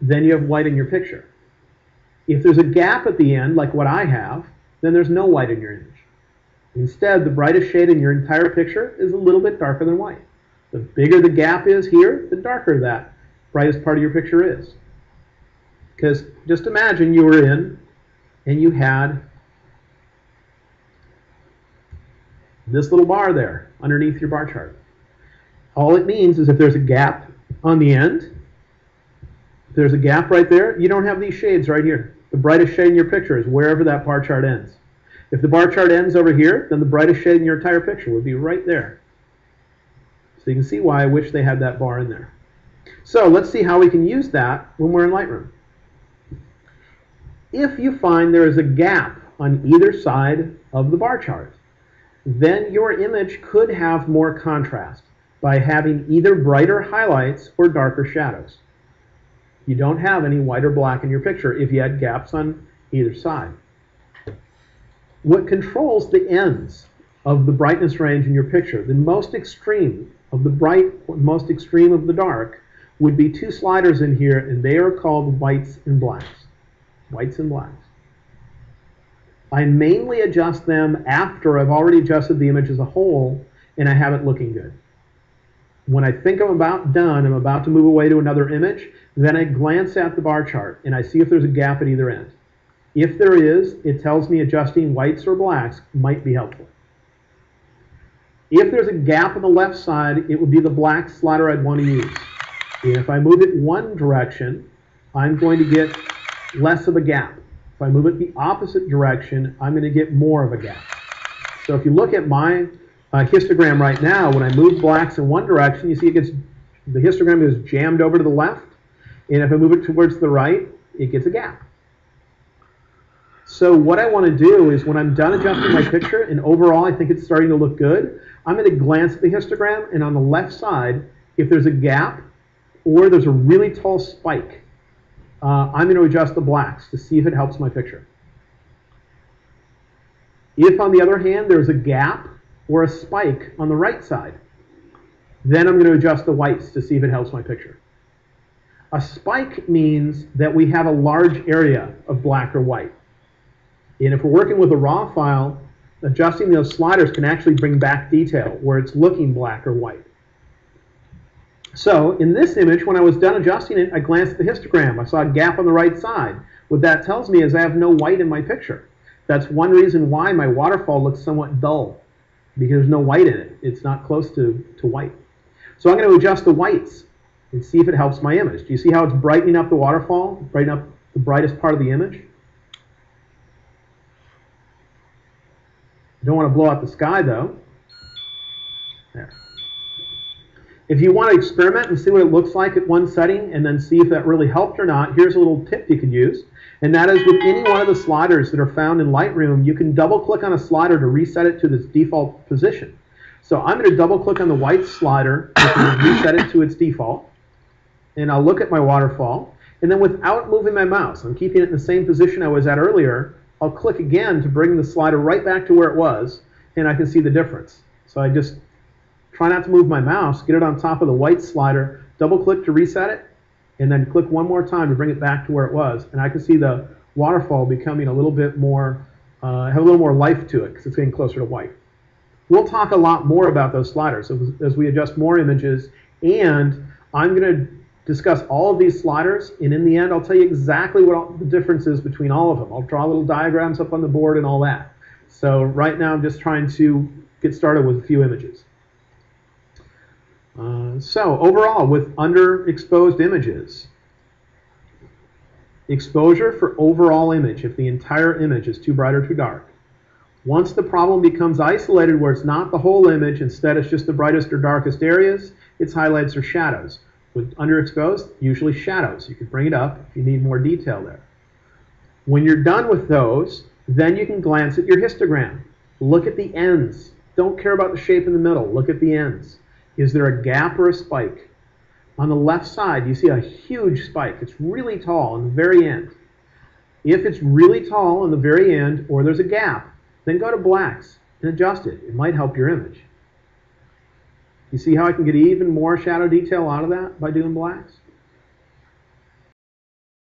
then you have white in your picture. If there's a gap at the end, like what I have, then there's no white in your image. Instead, the brightest shade in your entire picture is a little bit darker than white. The bigger the gap is here, the darker that brightest part of your picture is. Because just imagine you were in and you had this little bar there underneath your bar chart. All it means is if there's a gap on the end, if there's a gap right there, you don't have these shades right here. The brightest shade in your picture is wherever that bar chart ends. If the bar chart ends over here, then the brightest shade in your entire picture would be right there. So you can see why I wish they had that bar in there. So let's see how we can use that when we're in Lightroom. If you find there is a gap on either side of the bar chart, then your image could have more contrast by having either brighter highlights or darker shadows. You don't have any white or black in your picture if you had gaps on either side. What controls the ends of the brightness range in your picture, the most extreme of the bright or most extreme of the dark, would be two sliders in here, and they are called whites and blacks. Whites and blacks. I mainly adjust them after I've already adjusted the image as a whole and I have it looking good. When I think I'm about done, I'm about to move away to another image, then I glance at the bar chart and I see if there's a gap at either end. If there is, it tells me adjusting whites or blacks might be helpful. If there's a gap on the left side, it would be the black slider I'd want to use. If I move it one direction, I'm going to get less of a gap. If I move it the opposite direction, I'm going to get more of a gap. So if you look at my histogram right now, when I move blacks in one direction, you see the histogram is jammed over to the left, and if I move it towards the right, it gets a gap. So what I want to do is when I'm done adjusting my picture, and overall I think it's starting to look good, I'm going to glance at the histogram, and on the left side, if there's a gap or there's a really tall spike, I'm going to adjust the blacks to see if it helps my picture. If, on the other hand, there's a gap or a spike on the right side, then I'm going to adjust the whites to see if it helps my picture. A spike means that we have a large area of black or white. And if we're working with a raw file, adjusting those sliders can actually bring back detail where it's looking black or white. So in this image, when I was done adjusting it, I glanced at the histogram. I saw a gap on the right side. What that tells me is I have no white in my picture. That's one reason why my waterfall looks somewhat dull, because there's no white in it. It's not close to white. So I'm going to adjust the whites and see if it helps my image. Do you see how it's brightening up the waterfall, brightening up the brightest part of the image? You don't want to blow out the sky, though. There. If you want to experiment and see what it looks like at one setting and then see if that really helped or not, here's a little tip you could use. And that is with any one of the sliders that are found in Lightroom, you can double click on a slider to reset it to its default position. So I'm going to double click on the white slider to reset it to its default. And I'll look at my waterfall. And then without moving my mouse, I'm keeping it in the same position I was at earlier, I'll click again to bring the slider right back to where it was, and I can see the difference. So I just try not to move my mouse, get it on top of the white slider, double click to reset it, and then click one more time to bring it back to where it was. And I can see the waterfall becoming a little bit more, have a little more life to it because it's getting closer to white. We'll talk a lot more about those sliders as we adjust more images, and I'm going to discuss all of these sliders, and in the end I'll tell you exactly what the difference is between all of them. I'll draw little diagrams up on the board and all that. So right now I'm just trying to get started with a few images. So overall, with underexposed images, exposure for overall image, if the entire image is too bright or too dark. Once the problem becomes isolated where it's not the whole image, instead it's just the brightest or darkest areas, it's highlights or shadows. With underexposed, usually shadows. You could bring it up if you need more detail there. When you're done with those, then you can glance at your histogram. Look at the ends. Don't care about the shape in the middle. Look at the ends. Is there a gap or a spike? On the left side, you see a huge spike. It's really tall in the very end. If it's really tall in the very end, or there's a gap, then go to blacks and adjust it. It might help your image. You see how I can get even more shadow detail out of that by doing blacks?